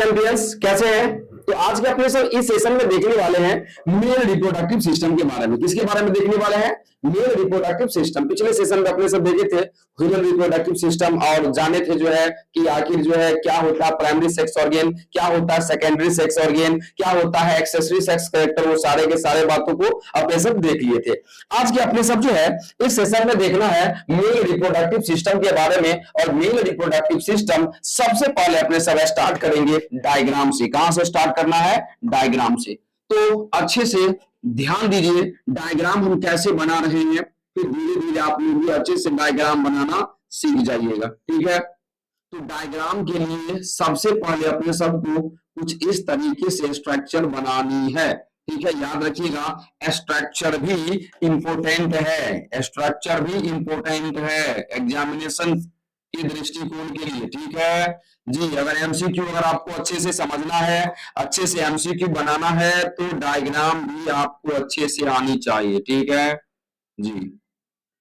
Champions, कैसे हैं? तो आज के अपने सब इस सेशन में देखने वाले हैं मेल रिप्रोडक्टिव सिस्टम के बारे में। किसके बारे में देखने वाले हैं? Male reproductive system. पिछले सेशन में अपने सब देखे थे ह्यूमन रिप्रोडक्टिव सिस्टम और जाने थे जो है कि आखिर जो है क्या होता है प्राइमरी सेक्स ऑर्गन, क्या होता है सेकेंडरी सेक्स ऑर्गन, क्या होता है एक्सेसरी सेक्स कैरेक्टर, वो सारे के सारे बातों को अपने सब देख लिए थे। आज के अपने सब जो है इस सेशन में देखना है मेल रिप्रोडक्टिव सिस्टम के बारे में। और मेल रिप्रोडक्टिव सिस्टम सबसे पहले अपने सब स्टार्ट करेंगे डायग्राम से। कहां से स्टार्ट करना है? डायग्राम से। तो अच्छे से ध्यान दीजिए डायग्राम हम कैसे बना रहे हैं, फिर धीरे धीरे आप लोग भी अच्छे से डायग्राम बनाना सीख जाइएगा। ठीक है, तो डायग्राम के लिए सबसे पहले अपने सबको कुछ इस तरीके से स्ट्रक्चर बनानी है। ठीक है, याद रखिएगा स्ट्रक्चर भी इंपॉर्टेंट है, स्ट्रक्चर भी इंपॉर्टेंट है एग्जामिनेशन के दृष्टिकोण के लिए। ठीक है जी, अगर एमसीक्यू अगर आपको अच्छे से समझना है, अच्छे से एमसीक्यू बनाना है, तो डायग्राम भी आपको अच्छे से आनी चाहिए। ठीक है जी,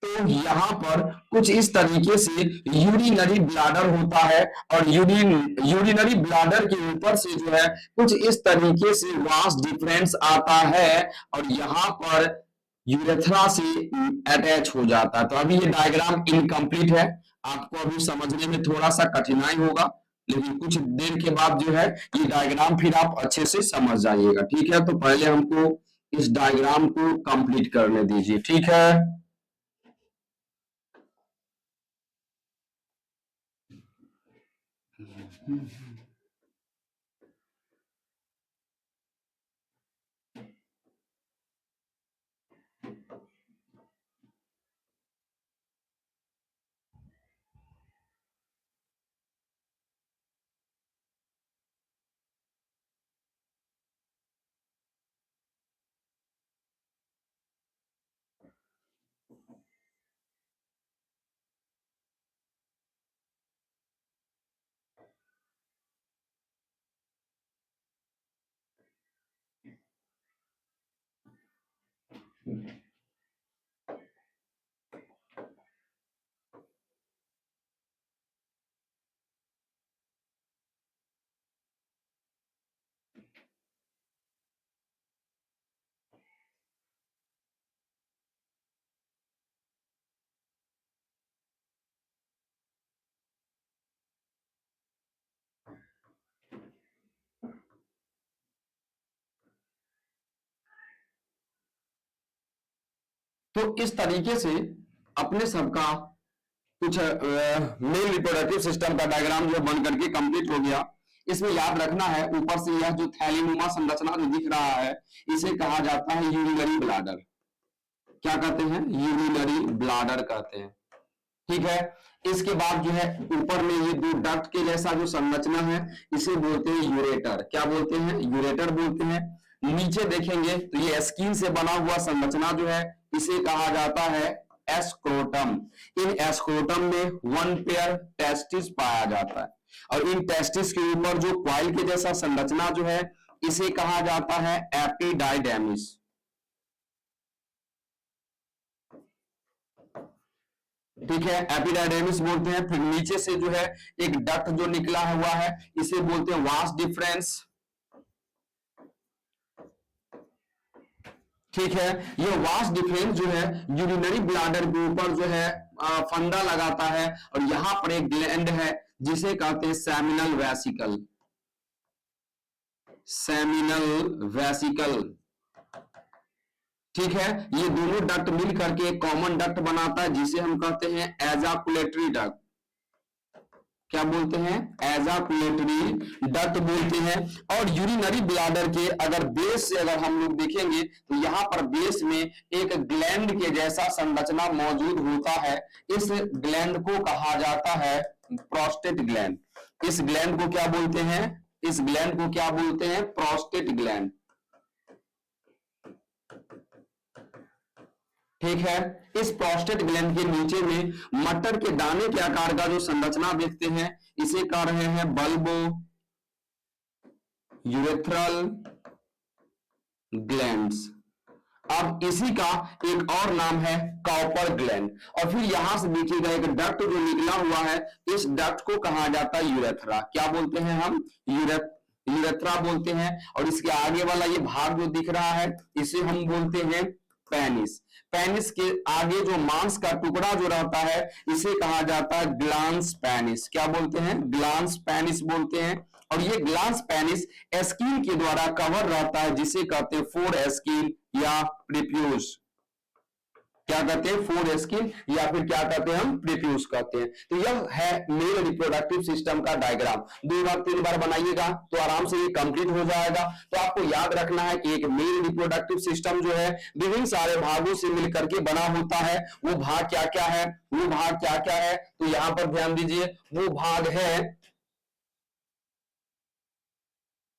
तो यहाँ पर कुछ इस तरीके से यूरिनरी ब्लैडर होता है और यूरिनरी ब्लैडर के ऊपर से जो है कुछ इस तरीके से वास डिफरेंस आता है और यहाँ पर यूरेथ्रा से अटैच हो जाता है। तो अभी ये डायग्राम इनकम्प्लीट है, आपको अभी समझने में थोड़ा सा कठिनाई होगा, लेकिन कुछ देर के बाद जो है ये डायग्राम फिर आप अच्छे से समझ जाइएगा। ठीक है, तो पहले हमको इस डायग्राम को कंप्लीट करने दीजिए। ठीक है, तो इस तरीके से अपने सबका कुछ मेल रिप्रोडक्टिव सिस्टम का डायग्राम जो बन करके कंप्लीट हो गया। इसमें याद रखना है ऊपर से यह जो थैलीनुमा संरचना जो दिख रहा है इसे कहा जाता है यूरिनरी ब्लैडर। क्या कहते हैं? यूरिनरी ब्लैडर कहते हैं। ठीक है, इसके बाद जो है ऊपर में ये दो डक्ट के जैसा जो संरचना है इसे बोलते हैं यूरेटर। क्या बोलते हैं? यूरेटर बोलते हैं। नीचे देखेंगे तो ये स्किन से बना हुआ संरचना जो है इसे कहा जाता है एस्क्रोटम। इन एस्क्रोटम में 1 पेयर टेस्टिस पाया जाता है और इन टेस्टिस के ऊपर जो क्वाइल के जैसा संरचना जो है इसे कहा जाता है एपिडाइडेमिस। ठीक है, एपिडाइडेमिस बोलते हैं। फिर नीचे से जो है एक डक्ट जो निकला हुआ है इसे बोलते हैं वास डिफरेंस। ठीक है, ये वास डिफरेंस जो है यूरिनरी ब्लैडर के ऊपर जो है फंदा लगाता है और यहां पर एक ग्लैंड है जिसे कहते हैं सेमिनल वेसिकल। Seminal vesicle. ठीक है, ये दोनों डक्ट मिल करके एक कॉमन डक्ट बनाता है जिसे हम कहते हैं एजाकुलेटरी डक्ट। क्या बोलते हैं? एजाकुलेटरी डक्ट बोलते हैं। और यूरिनरी ब्लैडर के अगर बेस से अगर हम लोग देखेंगे तो यहाँ पर बेस में एक ग्लैंड के जैसा संरचना मौजूद होता है। इस ग्लैंड को कहा जाता है प्रोस्टेट ग्लैंड। इस ग्लैंड को क्या बोलते हैं? इस ग्लैंड को क्या बोलते हैं? Prostate gland. ठीक है, इस प्रोस्टेट ग्लैंड के नीचे में मटर के दाने के आकार का जो संरचना देखते हैं इसे कह रहे हैं बल्बो यूरेथ्रल ग्लैंड्स। अब इसी का एक और नाम है कॉपर ग्लैंड। और फिर यहां से देखिएगा एक डक्ट जो निकला हुआ है, इस डक्ट को कहा जाता है यूरेथ्रा। क्या बोलते हैं हम? यूरेथ्रा बोलते हैं। और इसके आगे वाला ये भाग जो दिख रहा है इसे हम बोलते हैं पेनिस। पेनिस के आगे जो मांस का टुकड़ा जो रहता है इसे कहा जाता है ग्लांस पेनिस। क्या बोलते हैं? ग्लांस पेनिस बोलते हैं। और ये ग्लांस पेनिस स्किन के द्वारा कवर रहता है जिसे कहते हैं फोर स्किन या प्रीप्यूस। क्या कहते हैं? फोर स्किन या फिर क्या कहते हैं? हम प्रीप्यूस कहते हैं। तो यह है मेल रिप्रोडक्टिव सिस्टम का डायग्राम। 2 बार 3 बार बनाइएगा तो आराम से ये कंप्लीट हो जाएगा। तो आपको याद रखना है कि एक मेल रिप्रोडक्टिव सिस्टम जो है विभिन्न सारे भागों से मिलकर के बना होता है। वो भाग क्या क्या है? वो भाग क्या क्या है? तो यहां पर ध्यान दीजिए, वो भाग है,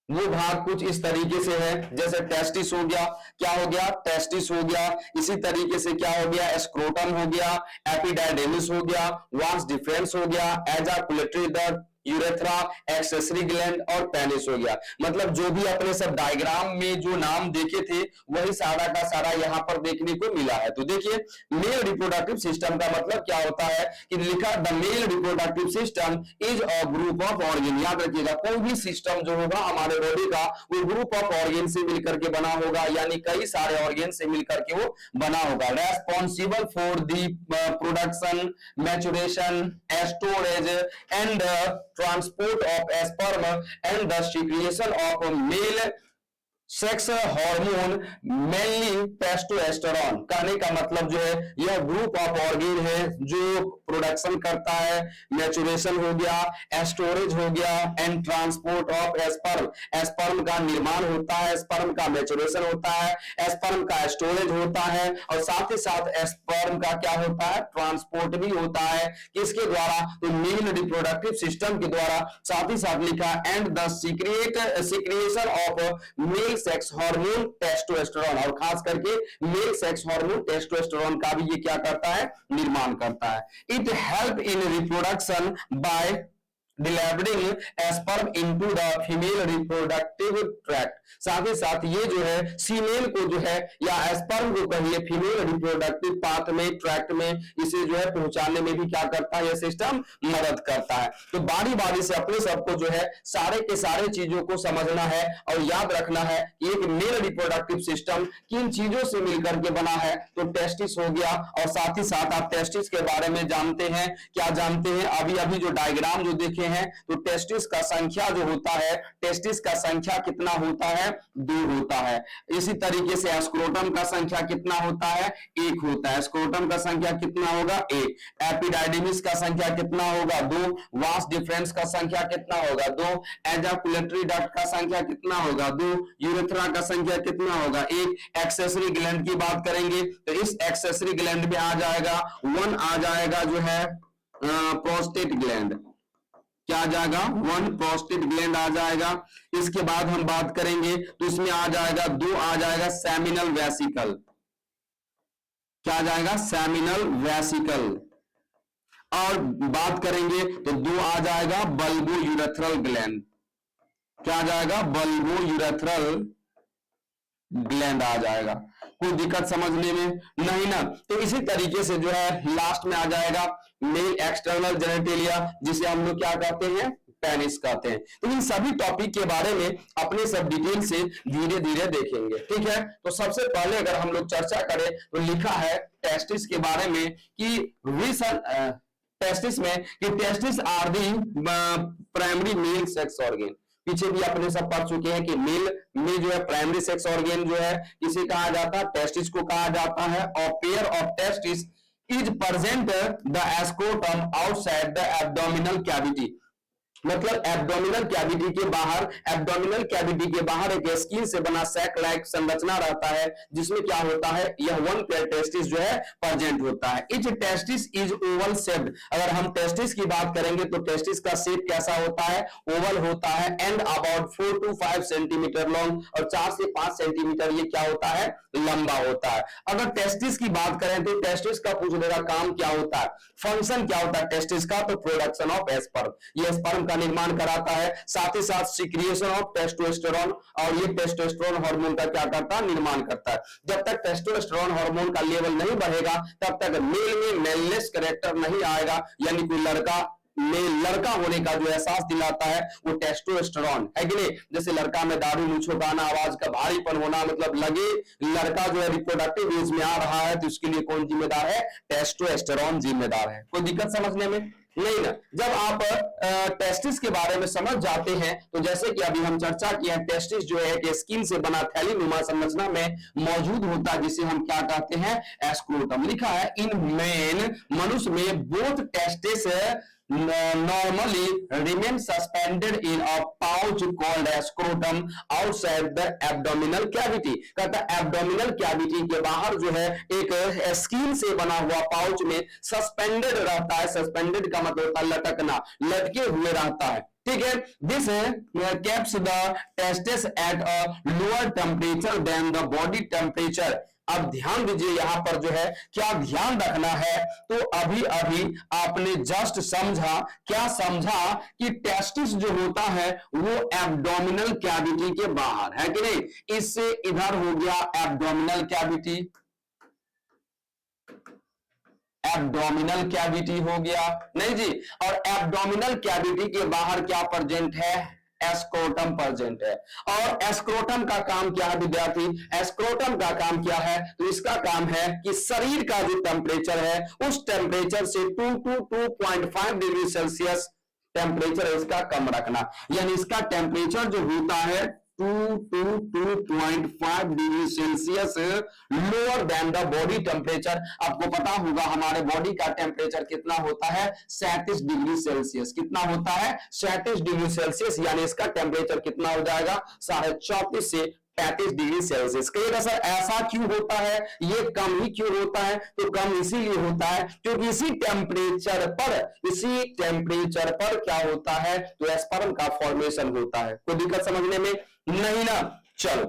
वो भाग कुछ इस तरीके से है, जैसे टेस्टिस हो गया। क्या हो गया? टेस्टिस हो गया। इसी तरीके से क्या हो गया? स्क्रोटम हो गया, एपिडाइडिमिस हो गया, वांस डिफरेंस हो गया, एजाकुलेटरी डक्ट, यूरेथ्रा, एक्सेसरी ग्लैंड और पेनिस हो गया। मतलब जो भी अपने सब डायग्राम में जो नाम देखे थे वही सारा का सारा यहां पर देखने को मिला है। तो देखिए, मेल रिप्रोडक्टिव सिस्टम का मतलब क्या होता है कि लिखा the male reproductive system is a group of organ. याद रखिएगा, कोई भी सिस्टम जो होगा हमारे बॉडी का वो ग्रुप ऑफ ऑर्गन से मिलकर के बना होगा, यानी कई सारे ऑर्गन से मिलकर के वो बना होगा। Responsible for the production, maturation, storage and transport of sperm and the secretion of male sex hormone mainly testosterone. कहने का मतलब जो है यह ग्रुप ऑफ ऑर्गन है जो प्रोडक्शन करता है, मैचुरेशन हो गया, स्टोरेज हो गया and transport of sperm. Sperm का निर्माण होता है, स्पर्म का मैचुरेशन होता है, स्पर्म का स्टोरेज होता है और साथ ही साथ स्पर्म का क्या होता है? ट्रांसपोर्ट भी होता है। किसके द्वारा? तो मेल रिप्रोडक्टिव सिस्टम के द्वारा। साथ ही साथ लिखा and the secretion of male sex hormone testosterone. और खास करके मेल सेक्स हार्मोन टेस्टोस्टेरोन का भी ये क्या करता है? निर्माण करता है। It help in reproduction by delivering sperm into the female reproductive tract. साथ ही साथ ये जो है फीमेल को जो है या स्पर्म को कहिए फीमेल रिप्रोडक्टिव पाथ में, ट्रैक्ट में इसे जो है पहुंचाने में भी क्या करता है? यह सिस्टम मदद करता है। तो बारी बारी से अपने सबको जो है सारे के सारे चीजों को समझना है और याद रखना है कि एक मेल रिप्रोडक्टिव सिस्टम किन चीजों से मिलकर के बना है। तो टेस्टिस हो गया और साथ ही साथ आप टेस्टिस के बारे में जानते हैं। क्या जानते हैं? अभी अभी जो डायग्राम जो देखे हैं तो टेस्टिस का संख्या जो होता है, टेस्टिस का संख्या कितना होता है? 2 होता है। इसी तरीके से स्क्रोटम का संख्या कितना होता है? 1 होता है। स्क्रोटम का संख्या कितना होगा? 1। एपिडाइडिमिस का संख्या कितना होगा? 2। वास डिफरेंस का संख्या कितना होगा? 2। एजाकुलेटरी डक्ट का संख्या कितना होगा? 2। यूरेथ्रा का संख्या कितना होगा? 1। एक्सेसरी ग्लैंड की बात करेंगे तो इस एक्सेसरी ग्लैंड में आ जाएगा 1, आ जाएगा जो है प्रोस्टेट ग्लैंड। क्या आ जाएगा? 1 प्रोस्टेट ग्लैंड आ जाएगा। इसके बाद हम बात करेंगे तो इसमें आ जाएगा 2, आ जाएगा सेमिनल वेसिकल। क्या आ जाएगा? Seminal vesicle. और बात करेंगे तो 2 आ जाएगा बल्बो यूरेथ्रल ग्लैंड। क्या आ जाएगा? बल्बो यूरेथ्रल ग्लैंड आ जाएगा। कोई दिक्कत समझने में नहीं ना? तो इसी तरीके से जो है लास्ट में आ जाएगा मेल एक्सटर्नल जेनेटेलिया, जिसे हम लोग क्या कहते हैं? पेनिस कहते हैं। तो इन सभी टॉपिक के बारे में अपने सब डिटेल से धीरे धीरे देखेंगे, ठीक है? तो सबसे पहले अगर हम लोग चर्चा करें तो लिखा है टेस्टिस के बारे में कि टेस्टिस में कि testis are the primary male sex organ. पीछे भी अपने सब पढ़ चुके हैं कि मेल में जो है प्राइमरी सेक्स ऑर्गन जो है इसे कहा जाता है? टेस्टिस को कहा जाता है। और pair of testis is present the scrotum outside the abdominal cavity. मतलब एब्डोमिनल कैविटी के बाहर, एब्डोमिनल कैविटी के बाहर एक स्किन से बना सैक लाइक संरचना रहता है जिसमें क्या होता है? यह 1 पेयर टेस्टिस जो है प्रेजेंट होता है। Etch testis is Oval shaped. अगर हम टेस्टिस की बात करेंगे तो टेस्टिस का शेप कैसा होता है? ओवल होता है and about 4 to 5 centimetre long, और 4 से 5 सेंटीमीटर ये क्या होता है? लंबा होता है। अगर टेस्टिस की बात करें तो टेस्टिस का पूछने का काम क्या होता है? फंक्शन क्या होता है टेस्टिस का? तो प्रोडक्शन ऑफ स्पर्म। ये स्पर्म निर्माण कराता है। साथ ही साथ सीक्रिएशन ऑफ टेस्टोस्टेरोन, और ये टेस्टोस्टेरोन हार्मोन का क्या करता है? निर्माण करता है। जब तक टेस्टोस्टेरोन हार्मोन का लेवल नहीं बढ़ेगा तब तक मेल में मेलनेस कैरेक्टर नहीं आएगा, यानी कोई लड़का में लड़का होने का जो एहसास दिलाता है वो टेस्टोस्टेरोन है कि नहीं। जैसे लड़का में दाढ़ी मूंछ आना, आवाज का भारीपन होना, मतलब लगे लड़का जो है रिप्रोडक्टिव एज में आ रहा है, तो इसके लिए कौन जिम्मेदार है? टेस्टोस्टेरोन जिम्मेदार है। कोई दिक्कत समझने में नहीं ना। जब आप टेस्टिस के बारे में समझ जाते हैं तो जैसे कि अभी हम चर्चा किए हैं, टेस्टिस जो है कि स्किन से बना थैलीनुमा संरचना में मौजूद होता है, जिसे हम क्या कहते हैं? एस्क्रोटम। लिखा है इन मैन, मनुष्य में both testis normally remain suspended in a pouch called scrotum outside the abdominal cavity। कहता है एब्डोमिनल कैविटी के बाहर जो है एक स्किन से बना हुआ पाउच में सस्पेंडेड रहता है। सस्पेंडेड का मतलब होता है लटकना, लटके हुए रहता है, ठीक है। This keeps the testes at a lower temperature than the body temperature। अब ध्यान दीजिए यहां पर जो है क्या ध्यान रखना है, तो अभी अभी आपने जस्ट समझा, क्या समझा कि टेस्टिस जो होता है वो एब्डोमिनल कैविटी के बाहर है कि नहीं। इससे इधर हो गया एब्डोमिनल कैविटी, एब्डोमिनल कैविटी हो गया नहीं जी। और एब्डोमिनल कैविटी के बाहर क्या प्रेजेंट है? एस्क्रोटम प्रेजेंट है। और एस्क्रोटम का काम क्या है विद्यार्थी? एस्क्रोटम का काम क्या है? तो इसका काम है कि शरीर का जो टेम्परेचर है उस टेम्परेचर से 2 to 2.5 डिग्री सेल्सियस टेम्परेचर इसका कम रखना। यानी इसका टेम्परेचर जो होता है 2 to 2.5 degree Celsius lower than the body temperature. आपको पता होगा हमारे बॉडी का टेम्परेचर कितना होता है? 37 डिग्री सेल्सियस। कितना होता है? 37 डिग्री सेल्सियस। यानी इसका टेम्परेचर कितना हो जाएगा? 34.5 से 35 डिग्री सेल्सियस। कहिएगा सर ऐसा क्यों होता है, ये कम ही क्यों होता है? तो कम इसीलिए होता है क्योंकि इसी टेम्परेचर पर क्या होता है? तो स्पर्म का फॉर्मेशन होता है। कोई दिक्कत समझने में नहीं ना। चलो,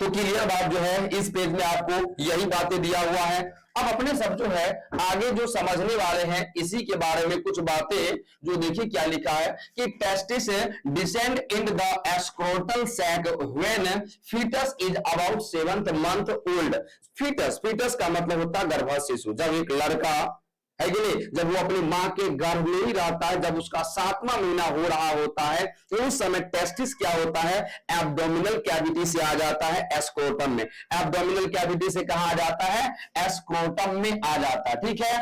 तो क्लियर बात जो है इस पेज में आपको यही बातें दिया हुआ है। अब अपने सब जो है आगे जो समझने वाले हैं इसी के बारे में कुछ बातें, जो देखिए क्या लिखा है कि testis descend in the scrotal sac when foetus is about 7th month old. Foetus का मतलब होता है गर्भ शिशु। जब एक लड़का है कि नहीं, जब वो अपनी मां के गर्भ में ही रहता है, जब उसका 7वां महीना हो रहा होता है, तो उस समय टेस्टिस क्या होता है? एब्डोमिनल कैविटी से आ जाता है एस्क्रोटम में। एब्डोमिनल कैविटी से कहां आ जाता है? एस्क्रोटम में आ जाता है, ठीक है।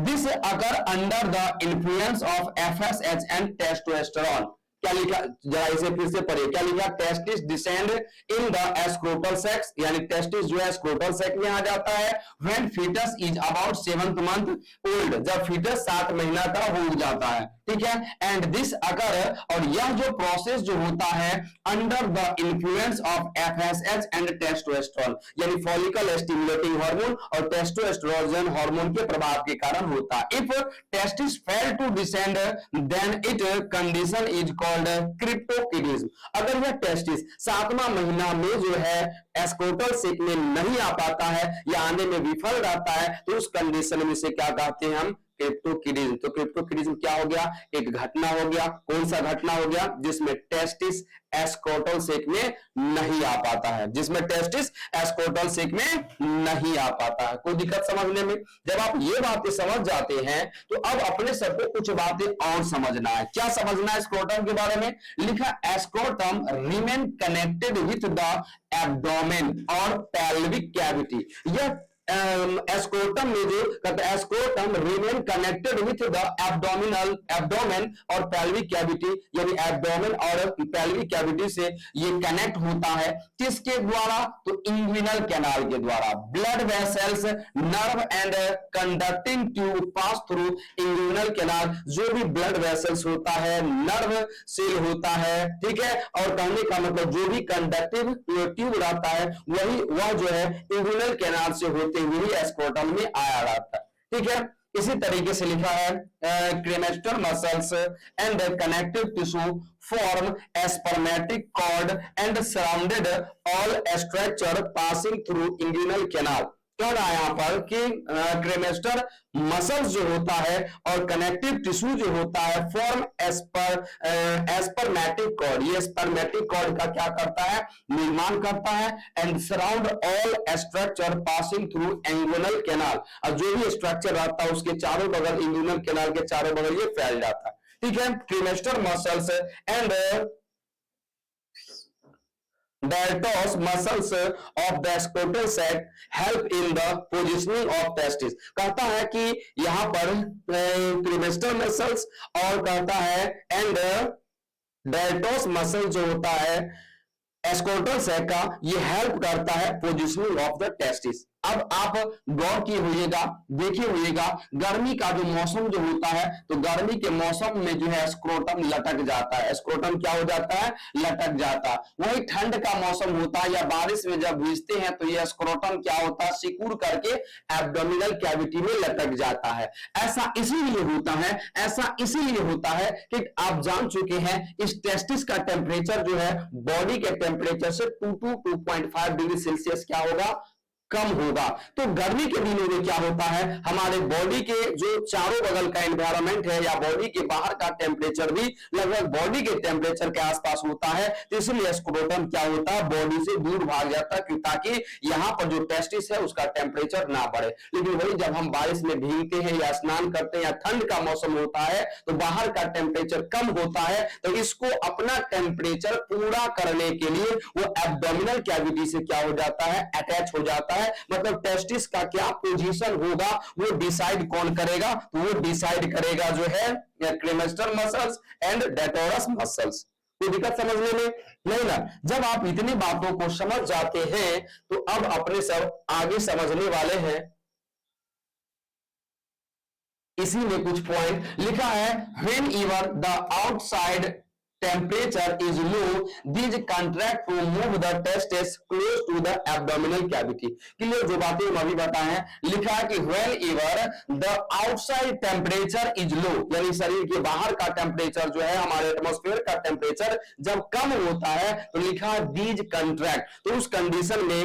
दिस अगर under the influence of FSH and testosterone. क्या लिखा, जरा इसे फिर से पढ़िए। क्या लिखा? Testis descend in the scrotal sacs, यानी टेस्टिस जो है एस्क्रोटल सेक्स में आ जाता है when foetus is about 7th month old, जब फीटस 7 महीना का हो जाता है, ठीक है। एंड दिस अगर, और यह जो प्रोसेस जो होता है under the influence of FSH and testosterone, यानी फॉलिकल स्टिमुलेटिंग हार्मोन और टेस्टोस्टेरोन हार्मोन के प्रभाव के कारण होता है। If testis fail to descend then it condition is called cryptorchidism. अगर यह टेस्टिस 7वां महीना में जो है एस्क्रोटल सेक में नहीं आ पाता है या आने में विफल रहता है, तो उस कंडीशन में से क्या कहते हैं हम? क्रिप्टोकिडिज्म। तो क्रिप्टोकिडिज्म क्या हो गया? एक घटना हो गया। कौन सा घटना हो गया? जिसमें टेस्टिस एस्क्रोटल सेक में नहीं आ पाता है, जिसमें टेस्टिस एस्क्रोटल सेक में नहीं आ पाता है। कोई दिक्कत समझने में? जब आप ये बातें समझ जाते हैं तो अब अपने सबको कुछ बातें और समझना है। क्या समझना है स्क्रोटम के बारे में? लिखा scrotum remain connected with the abdomen और पेल्विक कैविटी। यह एस्क्रोटम में जो कहते हैं scrotum remain connected with the abdomen और पेल्विक कैविटी, यानी एब्डोमेन और पेल्विक कैविटी से ये कनेक्ट होता है। किसके द्वारा? तो इंग्विनल कैनाल के द्वारा। Blood vessels, nerve and conducting tube pass through inguinal canal. जो भी ब्लड वेसल्स होता है, नर्व सेल होता है, ठीक है, और कहने का मतलब जो भी कंडक्टिव ट्यूब रहता है वह जो है इंग्विनल कैनाल से होते हुए एस्क्रोटम में आया रहता है, ठीक है। इसी तरीके से लिखा है cremaster muscles and connective tissue form spermatic cord and surrounded all structure passing through inguinal canal. कह रहा है यहाँ पर कि क्रेमेस्टर मसल्स जो होता है और कनेक्टिव टिश्यू जो होता है फॉर्म एस्पर्मेटिक कॉर्ड, ये स्पर्मेटिक कॉर्ड का क्या करता है, निर्माण करता है, and surround all structure passing through inguinal canal, और जो भी स्ट्रक्चर रहता है उसके चारों बगल, इंगुइनल कैनाल के चारों बगल ये फैल जाता है। ठीक है, cremaster muscles and diatos muscles of the scrotal sac help in the positioning of testis। कहता है कि यहां पर क्रीमेस्टर मसल्स और कहता है एंड डायटोस मसल जो होता है स्क्रोटल सैक का, ये हेल्प करता है पोजिशनिंग ऑफ द टेस्टिस। अब आप गौर किए होइएगा, देखिए होइएगा, गर्मी का जो मौसम जो होता है तो गर्मी के मौसम में जो है स्क्रोटम लटक जाता है, स्क्रोटम क्या हो जाता है, लटक जाता है। वही ठंड का मौसम होता है या बारिश में जब भीजते हैं तो यह स्क्रोटम क्या होता है, सिकुड़ करके एब्डोमिनल कैविटी में लटक जाता है। ऐसा इसीलिए होता है, ऐसा इसीलिए होता है कि आप जान चुके हैं इस टेस्टिस का टेम्परेचर जो है बॉडी के टेम्परेचर से 2 to 2.5 डिग्री सेल्सियस क्या होगा, कम होगा। तो गर्मी के दिनों में क्या होता है, हमारे बॉडी के जो चारों बगल का एनवायरनमेंट है या बॉडी के बाहर का टेम्परेचर भी लगभग बॉडी के टेम्परेचर के आसपास होता है, तो इसलिए स्क्रोटम क्या होता है, बॉडी से दूर भाग जाता है ताकि यहां पर जो टेस्टिस है उसका टेम्परेचर ना बढ़े। लेकिन वही जब हम बारिश में भीगते हैं या स्नान करते हैं या ठंड का मौसम होता है तो बाहर का टेम्परेचर कम होता है, तो इसको अपना टेम्परेचर पूरा करने के लिए वो एब्डोमिनल कैविटी से क्या हो जाता है, अटैच हो जाता है। मतलब टेस्टिस का क्या पोजीशन होगा वो डिसाइड कौन करेगा, तो वो डिसाइड करेगा जो है क्रेमेस्टर मसल्स एंड डायटोरस मसल्स। कोई दिक्कत समझने में नहीं ना। जब आप इतनी बातों को समझ जाते हैं तो अब अपने सब आगे समझने वाले हैं। इसी में कुछ पॉइंट लिखा है, when ever the outside temperature is low, these contract to move the testes close to the abdominal cavity। Clear, जो बातें हम अभी बताए हैं, लिखा है कि whenever the outside temperature is low, यानी शरीर के बाहर का टेम्परेचर जो है, हमारे एटमॉस्फेयर का टेम्परेचर जब कम होता है तो लिखा है these contract, तो उस कंडीशन में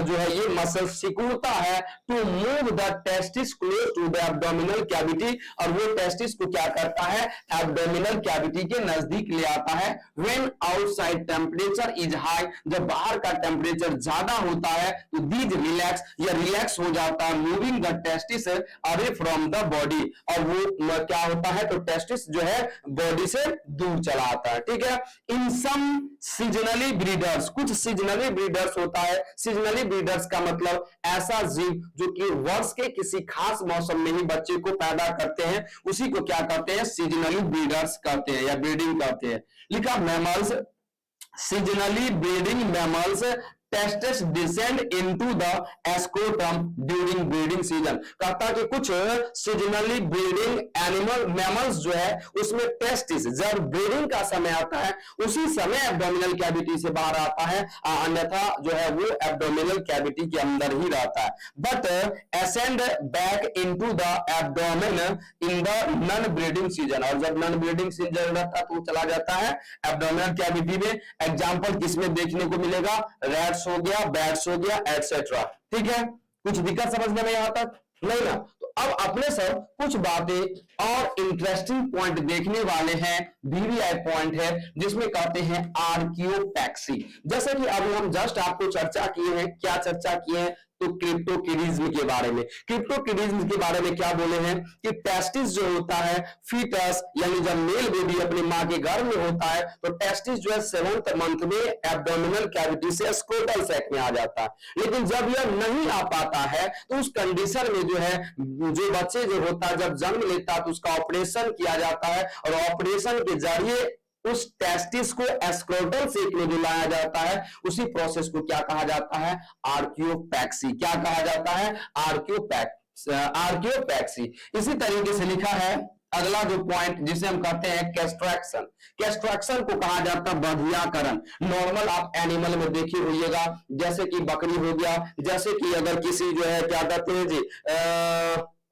जो है ये मसल सिकुड़ता है to move the testis close to the abdominal cavity, और वो टेस्टिस को क्या करता है, एब्डोमिनल कैविटी के नजदीक ले आता है। When outside temperature is high, जब बाहर का टेम्परेचर ज्यादा होता है तो these relax, या रिलैक्स हो जाता है, moving the testis away from the body, और वो क्या होता है, तो टेस्टिस जो है बॉडी से दूर चला आता है। ठीक है, इन सम सीजनली ब्रीडर्स, कुछ सीजनली ब्रीडर्स होता है। सीजनली ब्रीडर्स का मतलब ऐसा जीव जो कि वर्ष के किसी खास मौसम में ही बच्चे को पैदा करते हैं, उसी को क्या कहते हैं, सीजनली ब्रीडर्स कहते हैं या ब्रीडिंग कहते हैं। लिखा mammals, seasonally breeding mammals testis descend into the scrotum during breeding season. कहता है कि कुछ सीजनली ब्रीडिंग एनिमल मैमल्स जो है उसमें टेस्टिस जब ब्रीडिंग का समय आता है उसी समय एब्डोमिनल कैविटी से बाहर आता है, अन्यथा जो है वो एब्डोमिनल कैविटी के अंदर ही रहता है। But ascend back into the abdomen in the non breeding season, और जब नॉन ब्रीडिंग सीजन रहता है तो चला जाता है एब्डोमिनल कैविटी में। एग्जाम्पल किसमें देखने को मिलेगा, रैट्स हो गया, बैट्स हो गया, एटसेट्रा। ठीक है, कुछ दिक्कत समझने में यहां तक नहीं ना। तो अब अपने सब कुछ बातें और इंटरेस्टिंग पॉइंट देखने वाले हैं, वीवीआई पॉइंट है जिसमें कहते हैं आर्कियोपैक्सी। जैसे कि अभी हम जस्ट आपको चर्चा किए हैं, क्या चर्चा किए हैं, तो क्रिप्टोकिडिज्म के बारे में। क्रिप्टोकिडिज्म के बारे में क्या बोले हैं कि टेस्टिस जो होता है, फीटस यानी जब मेल बेबी अपनी मां के गर्भ में होता है तो टेस्टिस जो है 7th मंथ में एब्डोमिनल कैविटी से स्क्रोटल सैक में आ जाता है। लेकिन जब यह नहीं आ पाता है तो उस कंडीशन में जो है, जो बच्चे जो होता है जब जन्म लेता है तो उसका ऑपरेशन किया जाता है, और ऑपरेशन के जरिए उस टेस्टिस को स्क्रोटल सेक में जो लाया जाता है, उसी प्रोसेस को क्या कहा जाता है, आर्कियोपैक्सी। क्या कहा जाता है, आर्कियोपैक्सी। इसी तरीके से लिखा है अगला जो पॉइंट जिसे हम कहते हैं कैस्ट्रैक्शन। कैस्ट्रैक्शन को कहा जाता है बधियाकरण। नॉर्मल आप एनिमल में देखिए होइएगा, जैसे कि बकरी हो गया, जैसे कि अगर किसी जो है क्या कहते हैं जी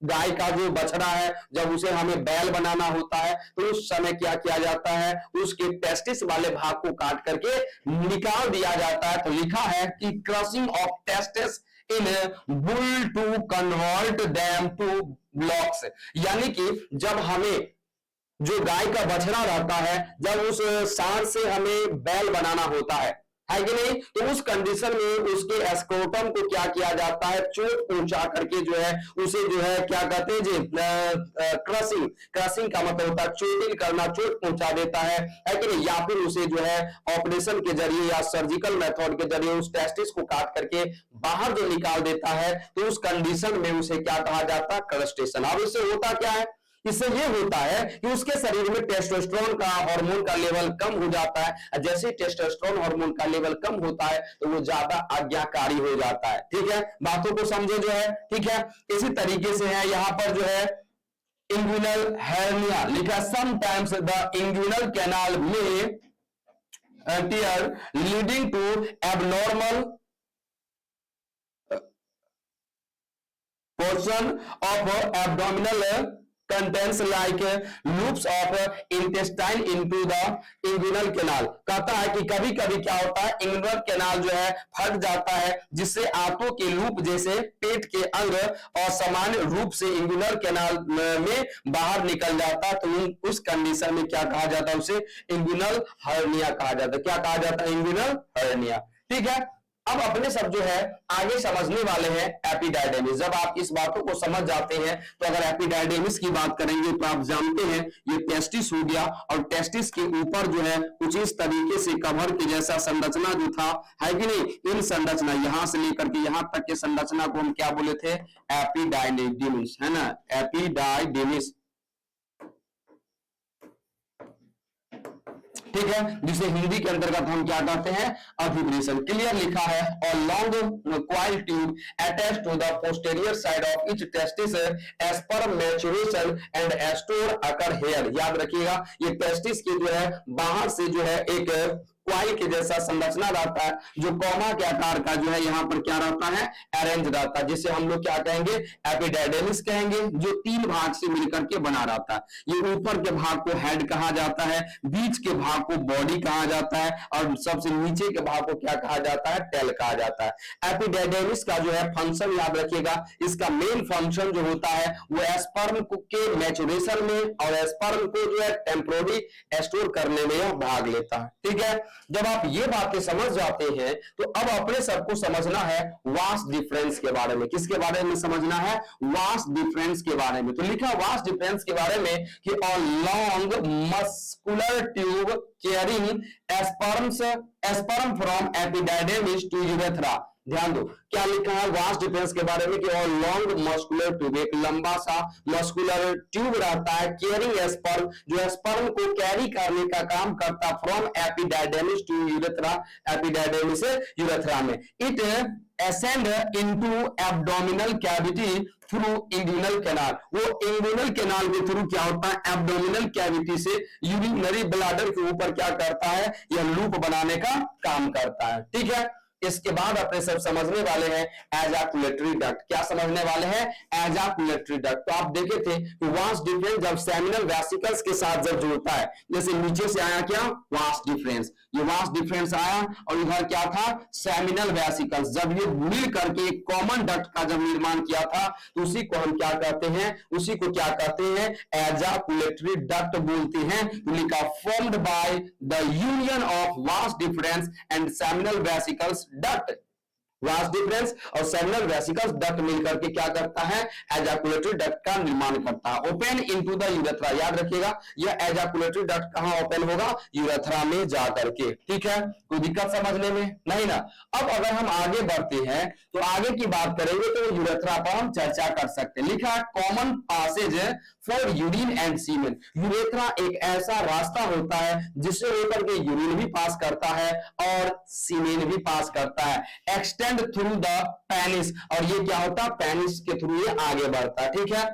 गाय का जो बछड़ा है, जब उसे हमें बैल बनाना होता है तो उस समय क्या किया जाता है, उसके टेस्टिस वाले भाग को काट करके निकाल दिया जाता है। तो लिखा है कि crushing of testis in bull to convert them to bullocks, यानी कि जब हमें जो गाय का बछड़ा रहता है, जब उस सांड से हमें बैल बनाना होता है कि नहीं, तो उस कंडीशन में उसके एस्क्रोटम को क्या किया जाता है, चोट पहुंचा करके जो है उसे जो है क्या कहते हैं जी, क्रशिंग, क्रशिंग का मतलब होता है चोटिल करना, चोट पहुंचा देता है कि नहीं, या फिर उसे जो है ऑपरेशन के जरिए या सर्जिकल मेथड के जरिए उस टेस्टिस को काट करके बाहर जो निकाल देता है, तो उस कंडीशन में उसे क्या कहा जाता है, क्रस्टेशन। अब इससे होता क्या है, इससे ये होता है कि उसके शरीर में टेस्टोस्टेरोन का हार्मोन का लेवल कम हो जाता है। जैसे टेस्टोस्टेरोन हार्मोन का लेवल कम होता है तो वो ज्यादा आज्ञाकारी हो जाता है। ठीक है, बातों को समझे जो है। ठीक है, इसी तरीके से है यहां पर जो है इंग्विनल हेर्निया लिखा, समटाइम्स द इंग्विनल कैनाल में tear leading to abnormal portion of abdominal contents like loops of intestine into the inguinal canal. कहता है कि कभी कभी क्या होता है, इंग्विनल कैनाल जो है फट जाता है, जिससे आंतों के लूप जैसे पेट के अंग और सामान्य रूप से इंग्विनल कैनाल में बाहर निकल जाता है, तो उस कंडीशन में क्या कहा जाता है, उसे इंग्विनल हर्निया कहा जाता है। क्या कहा जाता है, इंग्विनल हर्निया। ठीक है, अब अपने सब जो है आगे समझने वाले हैं एपिडायडेमिस। जब आप इस बातों को समझ जाते हैं, तो अगर एपिडायडेमिस की बात करेंगे तो आप जानते हैं ये टेस्टिस हो गया, और टेस्टिस के ऊपर जो है कुछ इस तरीके से कवर के जैसा संरचना जो था, है कि नहीं, इन संरचना यहां से लेकर के यहां तक के संरचना को हम क्या बोले थे, एपिडायडेमिस, है ना, एपिडायडेमिस। ठीक है, जिसे हिंदी के अंतर्गत हम क्या कहते हैं, अभिवृषण। क्लियर लिखा है, और long coil tube attached to the posterior side of each testis as per maturation and store occur here. याद रखिएगा, ये टेस्टिस की जो है बाहर से जो है एक क्वाइल के जैसा संरचना रहता है, जो कॉमा के आकार का जो है यहाँ पर क्या रहता है, अरेंज रहता है, जिसे हम लोग क्या कहेंगे, एपिडायडेमिस कहेंगे, जो 3 भाग से मिलकर के बना रहता है। ये ऊपर के भाग को हेड कहा जाता है, बीच के भाग को बॉडी कहा जाता है, और सबसे नीचे के भाग को क्या कहा जाता है, टेल कहा जाता है। एपिडायडेमिस का जो है फंक्शन याद रखिएगा, इसका मेन फंक्शन जो होता है वो स्पर्म के मैच्योरेशन में और स्पर्म को जो है टेम्पोररी स्टोर करने में भाग लेता है। ठीक है, जब आप ये बातें समझ जाते हैं, तो अब अपने सबको समझना है वास डिफरेंस के बारे में। किसके बारे में समझना है, वास डिफरेंस के बारे में। तो लिखा वास डिफरेंस के बारे में कि on long muscular tube carrying sperm from epididymis to urethra. ध्यान दो, क्या लिखा है वास डिफरेंस के बारे में कि और लॉन्ग मस्कुलर ट्यूब, एक लंबा सा मस्कुलर ट्यूब रहता है, कैरिंग स्पर्म, जो स्पर्म को कैरी करने का काम करता, फ्रॉम एपिडायडेमिस टू यूरेथ्रा, एपिडायडेमिस से यूरेथ्रा में। It ascend into abdominal cavity through inguinal canal। वो इंगुइनल कैनाल के थ्रू क्या होता है, एब्डोमिनल कैविटी से यूरिनरी ब्लैडर के ऊपर क्या करता है, यह लूप बनाने का काम करता है। ठीक है, इसके बाद अपने सब समझने वाले हैं एजाकुलेटरी डक्ट। क्या समझने वाले हैं, एजाकुलेटरी डक्ट। तो आप देखे थे कि वास डिफरेंस जब सेमिनल वेसिकल्स के साथ जब जुड़ता है, जैसे नीचे से आया क्या, वास डिफरेंस, ये वास डिफरेंस आया, और इधर क्या था, सेमिनल वेसिकल्स, जब ये मिल करके एक कॉमन डक्ट का जब निर्माण किया था, तो उसी को हम क्या कहते हैं, उसी को क्या कहते हैं, एजाकुलेटरी डक्ट बोलते हैं। तो लिखा formed by the union of vas deferens and seminal vesicles duct. Vas deferens और सेमिनल वेसिकल्स डक्ट मिलकर के क्या करता है, एजाकुलेटरी डक्ट का निर्माण करता है। Open into the urethra. याद रखिएगा, यह एजाकुलेटरी डक्ट कहां ओपन होगा, यूरेथ्रा में जाकर के। ठीक है, कोई दिक्कत समझने में नहीं ना। अब अगर हम आगे बढ़ते हैं, तो आगे की बात करेंगे तो यूरेथ्रा पर हम चर्चा कर सकते हैं। लिखा common passage for urine and semen. Urethra एक ऐसा रास्ता होता है जिससे होकर के यूरिन भी पास करता है और सीमेन भी पास करता है। एक्सटेंड थ्रू द पेनिस, और ये क्या होता है, पेनिस के थ्रू ये आगे बढ़ता है। ठीक है,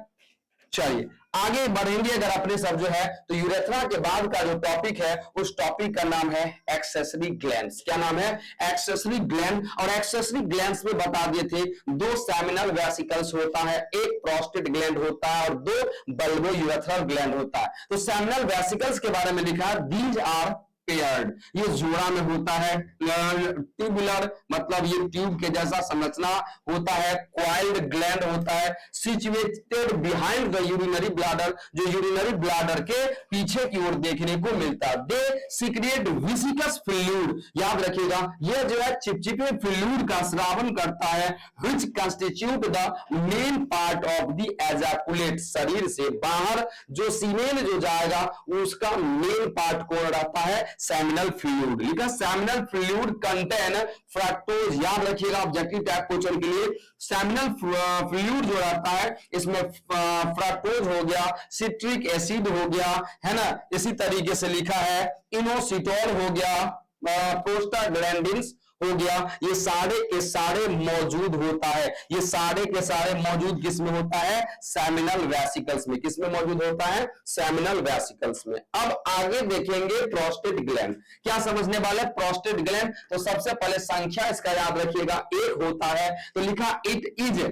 चलिए आगे बढ़ेंगे अगर अपने सब जो है, तो यूरेथ्रा के बाद का जो टॉपिक है, उस टॉपिक का नाम है एक्सेसरी ग्लैंड्स। क्या नाम है, एक्सेसरी ग्लैंड। और एक्सेसरी ग्लैंड्स में बता दिए थे 2 सेमिनल वेसिकल्स होता है, एक प्रोस्टेट ग्लैंड होता है और 2 बल्बो यूरेथ्रल ग्लैंड होता है। तो सेमिनल वेसिकल्स के बारे में लिखा है, दीज आर अनपेयर्ड, ये जोड़ा में होता है। ट्यूबुलर मतलब ये ट्यूब के जैसा संरचना होता है। क्वाइल्ड ग्लैंड होता है, situated behind the urinary bladder, जो यूरिनरी ब्लैडर के पीछे की ओर देखने को मिलता है। दे सीक्रेट विसिकस फ्लूइड, याद रखिएगा यह जो है चिपचिपे फ्लूइड का स्रावन करता है, which constitute the main part of the ejaculate, शरीर से बाहर जो सीमेन जो जाएगा उसका मेन पार्ट कौन रहता है, सेमिनल फ्लूइड। लिखा सेमिनल फ्लूइड कंटेन फ्रक्टोज, याद रखिएगा ऑब्जेक्टिव टाइप क्वेश्चन के लिए सेमिनल फ्लूइड जो रहता है इसमें फ्रक्टोज हो गया, सिट्रिक एसिड हो गया, है ना, इसी तरीके से लिखा है इनोसिटोल हो गया, प्रोस्टाग्लैंडिन्स हो गया, ये सारे के सारे मौजूद होता है। ये सारे के सारे मौजूद किसमें होता है, सेमिनल वेसिकल्स में। किसमें मौजूद होता है, सेमिनल वेसिकल्स में। अब आगे देखेंगे प्रोस्टेट ग्लैंड, क्या समझने वाले प्रोस्टेट ग्लैंड। तो सबसे पहले संख्या इसका याद रखिएगा, एक होता है, तो लिखा it is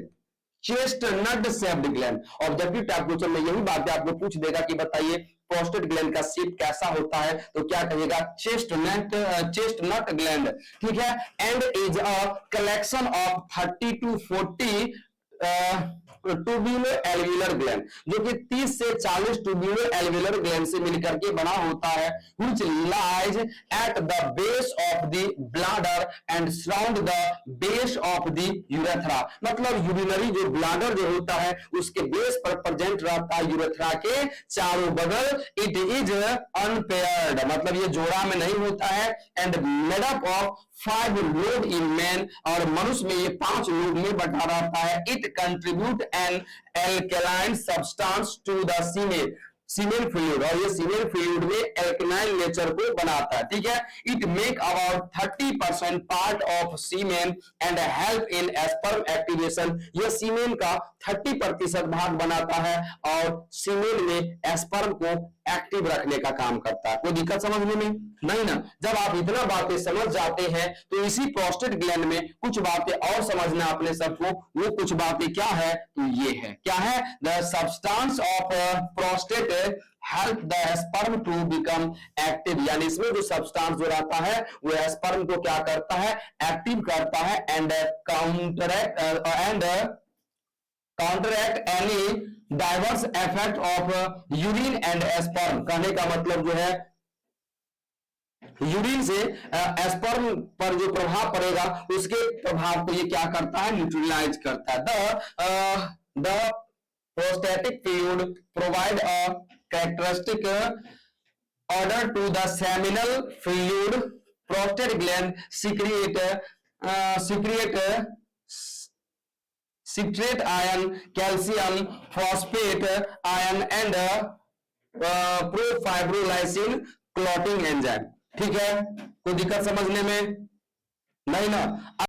chestnut shaped gland. Objective type question में यही बात आपको पूछ देगा कि बताइए प्रोस्टेट ग्लैंड का शेप कैसा होता है, तो क्या कहिएगा, चेस्टनट ग्लैंड, ठीक है। And is a collection of 30 to 40 tubular alveolar gland, जो कि 30 से 40 ट्यूब्यूलर एल्वियुलर ग्लैंड से मिलकर के बना होता है, which lies at the base of the bladder and surround the base of the urethra। मतलब यूरिनरी जो ब्लाडर जो होता है उसके बेस पर प्रेजेंट रहता है, यूरेथ्रा के चारों बगल। इट इज अनपेयर्ड, मतलब ये जोड़ा में नहीं होता है। And made up of 5 lobe in man, और मनुष्य में ये 5 लोब में बटा रहता है। It contribute an alkaline substance to the semen fluid, और ये सीमेन फ्लूइड में एल्केलाइन नेचर को बनाता है, ठीक है। It make about 30% part of semen and help in sperm activation, ये सीमेन का 30% भाग बनाता है और सीमेन में स्पर्म को एक्टिव रखने का काम करता है। कोई दिक्कत समझने में नहीं ना। जब आप इतना बातें समझ जाते हैं तो इसी प्रोस्टेट ग्लैंड में कुछ बातें और समझना अपने सबको, वो कुछ बातें क्या है, तो ये है, क्या है, the substance of prostate help the sperm to become active, यानी इसमें जो सब्सटेंस जो रहता है वो स्पर्म को क्या करता है, एक्टिव करता है। And counteract any diverse effect of urine and sperm, कहने का मतलब जो है यूरिन से स्पर्म पर जो प्रभाव पड़ेगा उसके प्रभाव को ये क्या करता है, न्यूट्रलाइज करता है। The prostatic fluid provide a characteristic order to the seminal fluid. Prostate gland citrate ion, calcium phosphate ion and profibrolysin clotting enzyme, ठीक है। कोई दिक्कत समझने में नहीं ना।